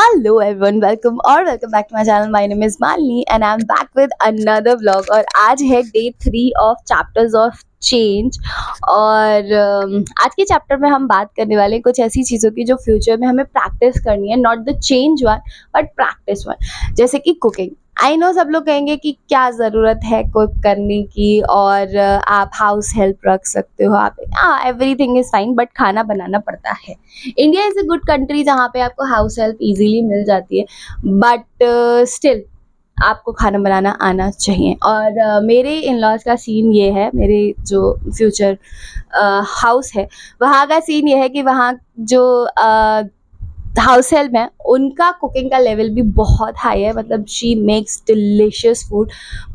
Hello everyone, welcome back to my channel. My name is Malini and I'm back with another vlog. और आज है day 3 of chapters of change. और आज के chapter में हम बात करने वाले हैं कुछ ऐसी चीज़ों की जो फ्यूचर में हमें प्रैक्टिस करनी है, not the change one but practice one. जैसे कि कुकिंग। आई नो सब लोग कहेंगे कि क्या ज़रूरत है कुक करने की, और आप हाउस हेल्प रख सकते हो, आप एवरीथिंग इज़ फाइन, बट खाना बनाना पड़ता है। India is a good country जहाँ पे आपको हाउस हेल्प इजीली मिल जाती है, बट स्टिल आपको खाना बनाना आना चाहिए। और मेरे इन लॉज का सीन ये है, मेरे जो फ्यूचर हाउस है वहाँ का सीन ये है कि वहाँ जो हाउस हेल्प है उनका कुकिंग का लेवल भी बहुत हाई है। मतलब she makes delicious food.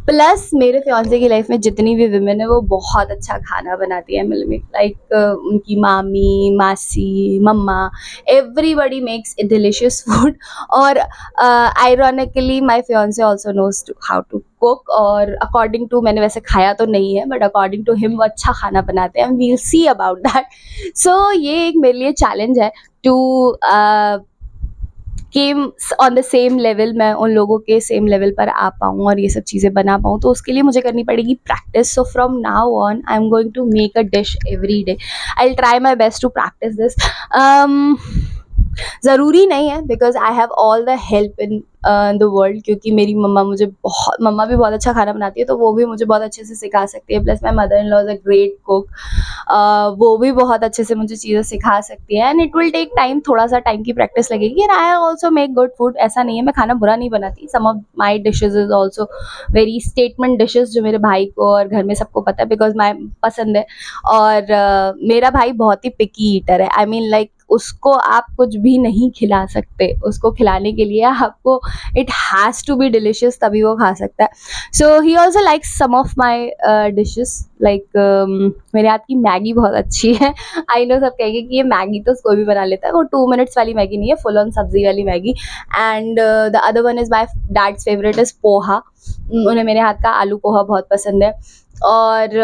Plus मेरे फियांसे की लाइफ में जितनी भी विमेन है वो बहुत अच्छा खाना बनाती है। मतलब लाइक उनकी मामी, मासी, मम्मा, एवरीबडी मेक्स डिलिशियस फूड। और ironically my fiance also knows how to cook. और अकॉर्डिंग टू, मैंने वैसे खाया तो नहीं है, बट अकॉर्डिंग टू हिम वो अच्छा खाना बनाते हैं। We will see about that. So ये एक मेरे लिए चैलेंज है to came on the same level, मैं उन लोगों के सेम लेवल पर आ पाऊँ और ये सब चीज़ें बना पाऊँ। तो उसके लिए मुझे करनी पड़ेगी practice. So from now on I am going to make a dish every day. I will try my best to practice this. ज़रूरी नहीं है because I have all the help in the world, क्योंकि मेरी मम्मा भी बहुत अच्छा खाना बनाती है, तो वो भी मुझे बहुत अच्छे से सिखा सकती है। Plus my mother in law is a great cook. वो भी बहुत अच्छे से मुझे चीज़ें सिखा सकती है। And it will take time, थोड़ा सा टाइम की प्रैक्टिस लगेगी। And I also make good food. ऐसा नहीं है मैं खाना बुरा नहीं बनाती। Some of my dishes is also very statement dishes, जो मेरे भाई को और घर में सबको पता है बिकॉज माई पसंद है। और मेरा भाई बहुत ही पिकी ईटर है। आई मीन लाइक उसको आप कुछ भी नहीं खिला सकते, उसको खिलाने के लिए आपको it has to be delicious, तभी वो खा सकता है। So he also likes some of my dishes. Like मेरे हाथ की मैगी बहुत अच्छी है। आई नो सब कहेंगे कि ये मैगी तो कोई भी बना लेता है। वो 2 मिनट्स वाली मैगी नहीं है, फुल ऑन सब्जी वाली Maggi. And the other one is my dad's favourite is poha. उन्हें मेरे हाथ का आलू पोहा बहुत पसंद है। और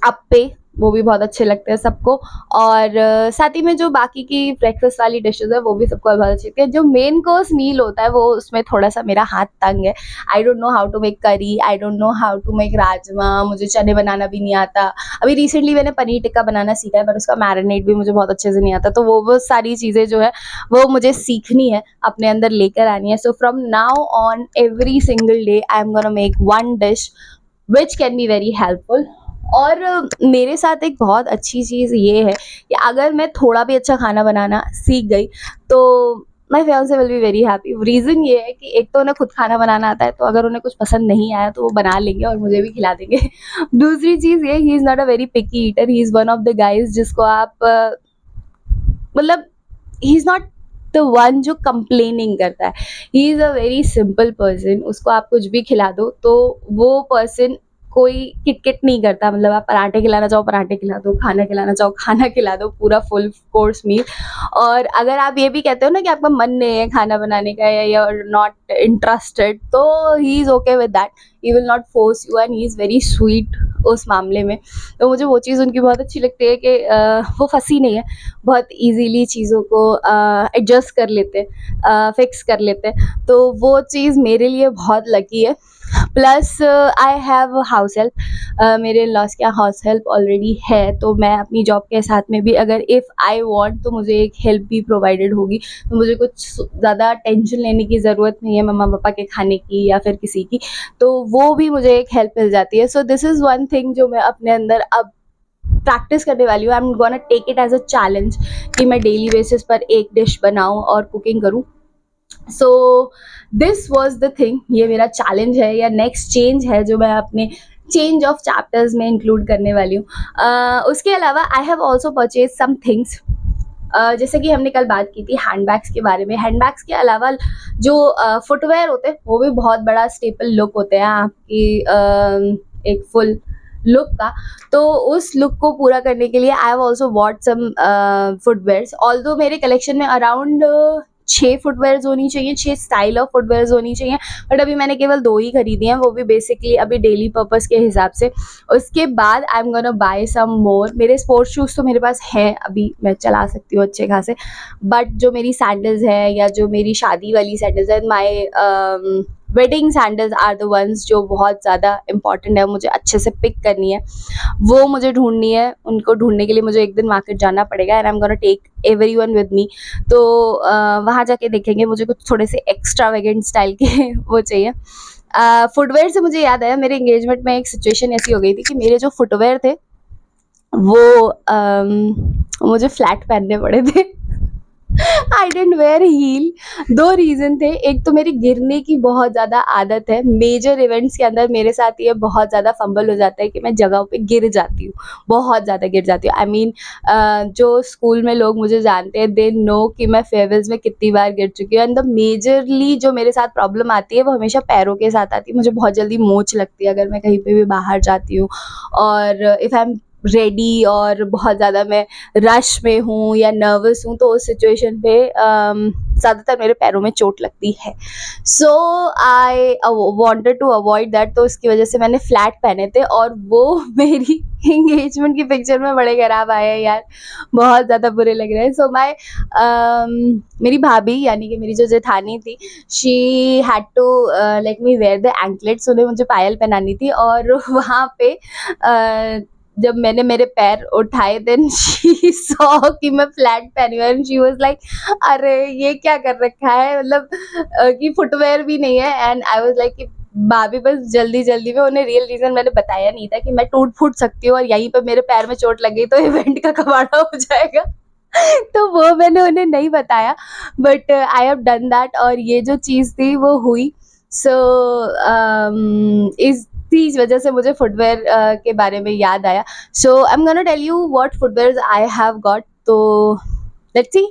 अप्पे, वो भी बहुत अच्छे लगते हैं सबको। और साथ ही में जो बाकी की ब्रेकफास्ट वाली डिशेज़ है वो भी सबको बहुत अच्छी लगती है। जो मेन कोर्स मील होता है वो उसमें थोड़ा सा मेरा हाथ तंग है। I don't know how to make curry, I don't know how to make rajma, मुझे चने बनाना भी नहीं आता। अभी रिसेंटली मैंने पनीर टिक्का बनाना सीखा है, पर उसका मैरिनेट भी मुझे बहुत अच्छे से नहीं आता। तो वो सारी चीज़ें जो है वो मुझे सीखनी है, अपने अंदर लेकर आनी है। सो from now on every single day I am gonna make one dish which can be very helpful. और मेरे साथ एक बहुत अच्छी चीज़ ये है कि अगर मैं थोड़ा भी अच्छा खाना बनाना सीख गई तो my fiance will be very happy. Reason ये है कि एक तो उन्हें खुद खाना बनाना आता है, तो अगर उन्हें कुछ पसंद नहीं आया तो वो बना लेंगे और मुझे भी खिला देंगे। दूसरी चीज़ ये, he is not a very picky eater. He is one of the guys जिसको आप मतलब he is not the one जो कंप्लेनिंग करता है। He is a very simple person. उसको आप कुछ भी खिला दो तो वो पर्सन कोई किट-किट नहीं करता। मतलब आप पराठे खिलाना चाहो पराठे खिला दो, खाना खिलाना चाहो खाना खिला दो, पूरा फुल कोर्स मील। और अगर आप ये भी कहते हो ना कि आपका मन नहीं है खाना बनाने का या यू आर नॉट इंटरेस्टेड, तो he is okay with that. He will not force you and he is very sweet उस मामले में। तो मुझे वो चीज़ उनकी बहुत अच्छी लगती है कि वो फँसी नहीं है, बहुत ईज़िली चीज़ों को एडजस्ट कर लेते हैं, फिक्स कर लेते हैं। तो वो चीज़ मेरे लिए बहुत लकी है। Plus I have house help. मेरे लॉस के यहाँ हाउस हेल्प ऑलरेडी है, तो मैं अपनी जॉब के साथ में भी अगर इफ़ आई वांट तो मुझे एक हेल्प भी प्रोवाइडेड होगी। तो मुझे कुछ ज़्यादा टेंशन लेने की ज़रूरत नहीं है मम्मा पापा के खाने की या फिर किसी की। तो वो भी मुझे एक हेल्प मिल जाती है। So this is one thing जो मैं अपने अंदर अब प्रैक्टिस करने वाली हूँ। I am gonna take it as a challenge कि मैं डेली बेसिस पर एक डिश बनाऊँ और कुकिंग करूँ। So this was the thing. ये मेरा चैलेंज है या नेक्स्ट चेंज है जो मैं अपने चेंज ऑफ चैप्टर्स में इंक्लूड करने वाली हूँ। उसके अलावा I have also purchase some things. जैसे कि हमने कल बात की थी हैंडबैग्स के बारे में। हैंडबैग्स के अलावा जो फुटवेयर होते हैं वो भी बहुत बड़ा स्टेपल लुक होते हैं आपकी एक फुल लुक का। तो उस लुक को पूरा करने के लिए I have also bought some footwears. Although मेरे कलेक्शन में अराउंड 6 फुटवेयर्स होनी चाहिए, 6 स्टाइल ऑफ फुटवेयर्स होनी चाहिए, बट अभी मैंने केवल 2 ही खरीदी हैं, वो भी बेसिकली अभी डेली पर्पज़ के हिसाब से। उसके बाद आई एम गोना बाय सम मोर। मेरे स्पोर्ट्स शूज़ तो मेरे पास हैं, अभी मैं चला सकती हूँ अच्छे खासे, बट जो मेरी सैंडल्स है या जो मेरी शादी वाली सैंडल्स है, my wedding sandals are the ones जो बहुत ज़्यादा इंपॉर्टेंट है, मुझे अच्छे से पिक करनी है, वो मुझे ढूंढनी है। उनको ढूंढने के लिए मुझे एक दिन मार्केट जाना पड़ेगा and I am gonna take everyone with me. तो वहाँ जाके देखेंगे, मुझे कुछ थोड़े से एक्स्ट्रावेगेंट स्टाइल के वो चाहिए। फुटवेयर से मुझे याद आया, मेरे एंगेजमेंट में एक सिचुएशन ऐसी हो गई थी कि मेरे जो फुटवेयर थे वो मुझे फ्लैट पहनने पड़े थे। आई डेंट वेयर हील। 2 रीज़न थे, एक तो मेरी गिरने की बहुत ज़्यादा आदत है, मेजर इवेंट्स के अंदर मेरे साथ ये बहुत ज़्यादा फंबल हो जाता है कि मैं जगहों पे गिर जाती हूँ, बहुत ज़्यादा गिर जाती हूँ। आई मीन जो स्कूल में लोग मुझे जानते हैं, दे नो कि मैं फेयरवेल्स में कितनी बार गिर चुकी हूँ, एंड द मेजरली जो मेरे साथ प्रॉब्लम आती है वो हमेशा पैरों के साथ आती है। मुझे बहुत जल्दी मोच लगती है अगर मैं कहीं पे भी बाहर जाती हूँ, और इफ़ आई एम रेडी और बहुत ज़्यादा मैं रश में हूँ या नर्वस हूँ, तो उस सिचुएशन पे ज़्यादातर मेरे पैरों में चोट लगती है। So I wanted to avoid that, तो उसकी वजह से मैंने फ्लैट पहने थे, और वो मेरी एंगेजमेंट की पिक्चर में बड़े खराब आए हैं यार, बहुत ज़्यादा बुरे लग रहे हैं। सो मेरी भाभी यानी कि मेरी जो जेठानी थी, she had to let me wear the anklets. उन्हें मुझे पायल पहनानी थी, और वहाँ पे जब मैंने मेरे पैर उठाए, देन शी सॉ कि मैं फ्लैट पहनी हूँ, एंड शी वाज लाइक अरे ये क्या कर रखा है, मतलब कि फुटवेयर भी नहीं है। एंड आई वाज लाइक कि भाभी बस जल्दी जल्दी में, उन्हें रियल रीजन मैंने बताया नहीं था कि मैं टूट फूट सकती हूँ और यहीं पर मेरे पैर में चोट लग गई तो इवेंट का कबाड़ा हो जाएगा। तो वो मैंने उन्हें नहीं बताया, but I have done that, और ये जो चीज़ थी वो हुई। सो इस वजह से मुझे फुटवेयर के बारे में याद आया। So I am gonna tell you what footwears I have got, तो let's see.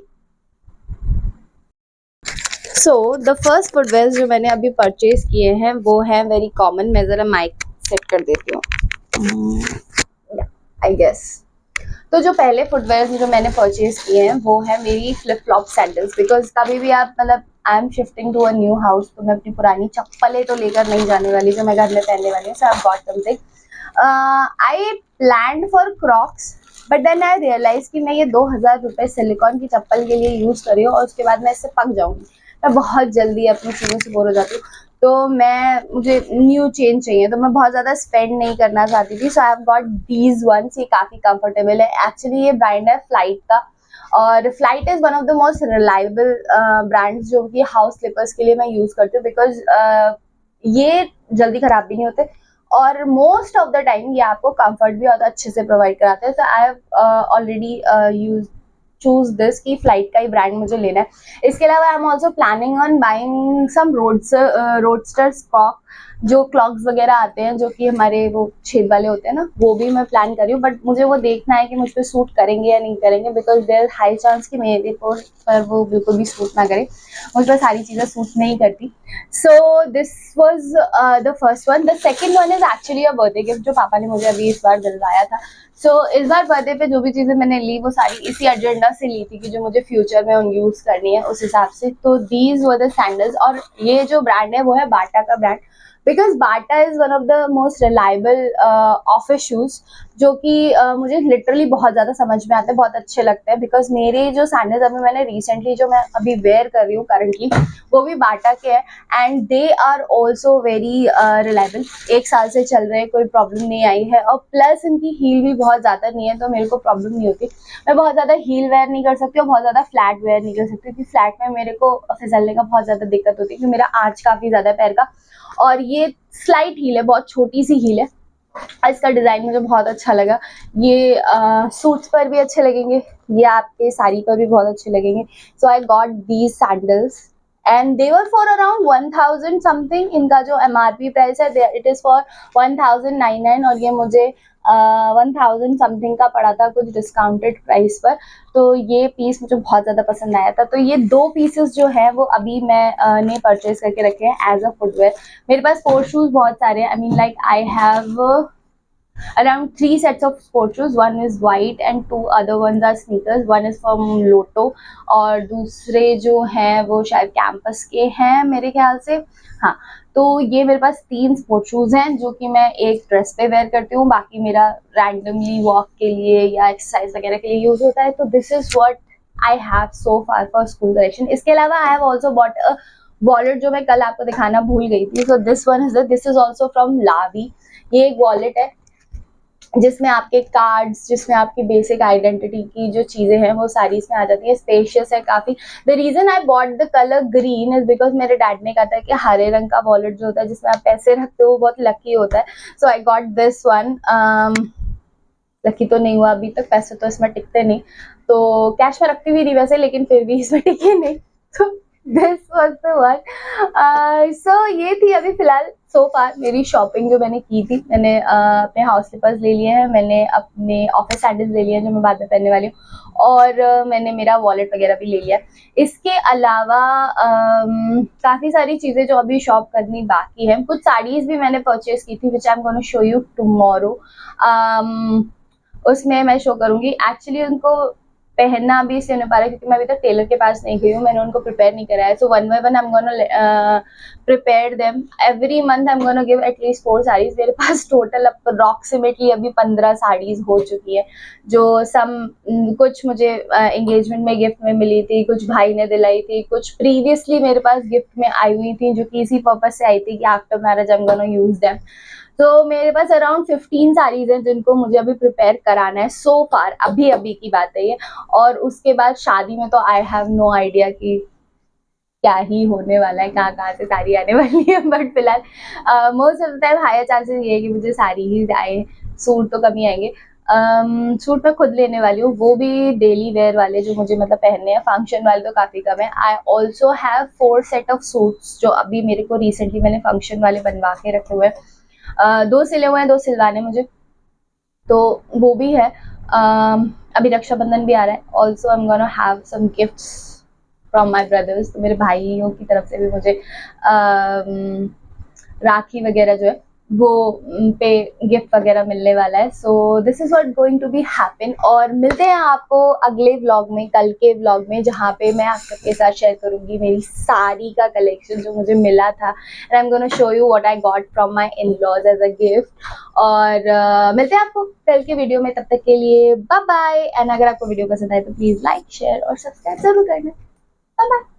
So the first footwears जो मैंने अभी परचेज किए हैं वो हैं वेरी कॉमन। मैं ज़रा माइक सेट कर देती हूँ, आई गेस। तो जो पहले फुटवेयर्स जो मैंने परचेज किए हैं वो है मेरी फ्लिप फ्लॉप सैंडल्स, बिकॉज कभी भी आप मतलब I am shifting to a new house, तो मैं अपनी पुरानी चप्पलें तो लेकर नहीं जाने वाली जो मैं घर में पहनने वाली हूँ। So I got something, I planned for Crocs, but then I realise कि मैं ये 2,000 रुपये सिलिकॉन की चप्पल के लिए यूज़ कर रही हूँ और उसके बाद मैं इससे पक जाऊँगी। मैं बहुत जल्दी अपनी चीज़ों से बोर हो जाती हूँ, तो मुझे न्यू चेंज चाहिए, तो मैं बहुत ज़्यादा स्पेंड नहीं करना चाहती थी। So I have got these ones. ये काफ़ी कंफर्टेबल है। एक्चुअली ये ब्रांड है फ्लाइट का, और flight is one of the most reliable brands जो कि हाउस स्लीपर्स के लिए मैं यूज़ करती हूँ, बिकॉज ये जल्दी ख़राब भी नहीं होते, और मोस्ट ऑफ द टाइम ये आपको कंफर्ट भी बहुत अच्छे से प्रोवाइड कराते हैं। तो I have already use choose this कि फ्लाइट का ही ब्रांड मुझे लेना है। इसके अलावा I am also planning on buying some Roadsters clock, जो क्लॉक्स वगैरह आते हैं जो कि हमारे वो छेद वाले होते हैं ना, वो भी मैं प्लान कर रही हूँ, बट मुझे वो देखना है कि मुझ पर सूट करेंगे या नहीं करेंगे, बिकॉज देयर हाई चांस कि मेरे पर वो बिल्कुल भी सूट ना करे। मुझ पर सारी चीज़ें सूट नहीं करती। So this was the first one. The second one is actually a birthday gift जो पापा ने मुझे अभी इस बार दिलवाया था। सो इस बार बर्थडे पे जो भी चीज़ें मैंने ली वो सारी इसी एजेंडा से ली थी कि जो मुझे फ्यूचर में उन यूज़ करनी है उस हिसाब से। तो दीज वर द सैंडल्स, और ये जो ब्रांड है वो है बाटा का brand, because Bata is one of the most reliable office shoes, जो कि मुझे लिटरली बहुत ज़्यादा समझ में आते हैं, बहुत अच्छे लगते हैं। बिकॉज मेरे जो सैंडल्स अभी मैंने रिसेंटली जो मैं अभी वेयर कर रही हूँ करंटली, वो भी बाटा के हैं, and they are also very reliable. 1 साल से चल रहे हैं, कोई प्रॉब्लम नहीं आई है, और प्लस इनकी हील भी बहुत ज़्यादा नहीं है, तो मेरे को प्रॉब्लम नहीं होती। मैं बहुत ज़्यादा हील वेयर नहीं कर सकती और बहुत ज़्यादा फ्लैट वेयर नहीं कर सकती, क्योंकि फ्लैट में मेरे को फिसलने का बहुत ज़्यादा दिक्कत होती है, क्योंकि मेरा आर्च काफ़ी ज़्यादा है पैर का, और ये स्लाइट हील है, बहुत छोटी सी हील है। इसका डिज़ाइन मुझे बहुत अच्छा लगा। ये सूट्स पर भी अच्छे लगेंगे, ये आपके साड़ी पर भी बहुत अच्छे लगेंगे। So I got these sandals and they were for around 1000 something. इनका जो MRP प्राइस है इट इज़ फॉर 1099, और ये मुझे 1000 समथिंग का पड़ा था कुछ डिस्काउंटेड प्राइस पर। तो ये पीस मुझे बहुत ज़्यादा पसंद आया था। तो ये 2 पीसेस जो हैं वो अभी मैं ने परचेज करके रखे हैं एज अ फुटवेयर। मेरे पास स्पोर्ट्स शूज़ बहुत सारे हैं। I mean like I have around 3 sets of sports shoes. One is white and 2 other ones are sneakers. One is from Lotto और दूसरे जो हैं वो शायद कैंपस के हैं मेरे ख्याल से. हाँ, तो ये मेरे पास 3 स्पोर्ट शूज हैं जो कि मैं एक ड्रेस पे वेयर करती हूँ, बाकी मेरा रैंडमली वॉक के लिए या एक्सरसाइज वगैरह के लिए यूज होता है. तो this is what I have so far for school collection. इसके अलावा I have also bought a wallet जो मैं कल आपको दिखाना भूल गई थी. So this one is this is also from लावी. ये एक वॉलेट है जिसमें आपके कार्ड्स, जिसमें आपकी बेसिक आइडेंटिटी की जो चीज़ें हैं वो सारी इसमें आ जाती है. स्पेशियस है काफ़ी. The reason I bought the colour green is because मेरे डैड ने कहा था कि हरे रंग का वॉलेट जो होता है जिसमें आप पैसे रखते हो वो बहुत लकी होता है. So I got this one. Lucky तो नहीं हुआ अभी तक, पैसे तो इसमें टिकते नहीं, तो कैश में रखती हुई थी वैसे, लेकिन फिर भी इसमें टिके नहीं. तो दिस वाज द वन. सो ये थी अभी फिलहाल सो फार मेरी शॉपिंग जो मैंने की थी. मैंने अपने हाउस स्लीपर्स ले लिए हैं, मैंने अपने ऑफिस सैंडल्स ले लिए हैं जो मैं बाद में पहनने वाली हूँ, और मैंने मेरा वॉलेट वगैरह भी ले लिया. इसके अलावा काफ़ी सारी चीज़ें जो अभी शॉप करनी बाकी है. कुछ साड़ीज़ भी मैंने परचेज की थी which I am gonna show you tomorrow. उसमें मैं शो करूंगी. एक्चुअली उनको पहनना अभी इसलिए नहीं पा रहा क्योंकि मैं अभी तक टेलर के पास नहीं गई हूँ, मैंने उनको प्रिपेयर नहीं कराया. So one by one I am gonna prepare them. Every month I am gonna give at least 4 saris. मेरे पास टोटल अप्रॉक्सीमेटली अभी 15 साड़ीज हो चुकी है, जो कुछ मुझे एंगेजमेंट में गिफ्ट में मिली थी, कुछ भाई ने दिलाई थी, कुछ प्रीवियसली मेरे पास गिफ्ट में आई हुई थी जो कि इसी पर्पज से आई थी कि after marriage I am gonna use them. तो मेरे पास अराउंड 15 साड़ीज हैं जिनको मुझे अभी प्रिपेयर कराना है सो फार. अभी अभी की बात है ये. और उसके बाद शादी में तो आई हैव नो आइडिया कि क्या ही होने वाला है, कहाँ कहाँ से साड़ी आने वाली है. बट फिलहाल most of the time higher chances ये है कि मुझे साड़ी ही आए, सूट तो कम ही आएंगे. सूट मैं खुद लेने वाली हूँ, वो भी डेली वेयर वाले जो मुझे मतलब पहनने हैं. फंक्शन वाले तो काफ़ी कम है. I also have 4 set of suits जो अभी मेरे को रिसेंटली मैंने फंक्शन वाले बनवा के रखे हुए हैं. 2 सिले हुए हैं, 2 सिलवाने मुझे, तो वो भी है. अभी रक्षाबंधन भी आ रहा है. Also I am gonna have some gifts from my brothers. तो मेरे भाइयों की तरफ से भी मुझे राखी वगैरह जो है वो पे गिफ्ट वगैरह मिलने वाला है. So this is what going to be happen. और मिलते हैं आपको अगले व्लॉग में, कल के व्लॉग में, जहाँ पे मैं आप सबके साथ शेयर करूंगी मेरी साड़ी का कलेक्शन जो मुझे मिला था. And I am gonna show you what I got from my in laws as a gift. और मिलते हैं आपको कल के वीडियो में. तब तक के लिए बाय बाय. एंड अगर आपको वीडियो पसंद आए तो प्लीज लाइक, शेयर और सब्सक्राइब जरूर करना. Bye bye.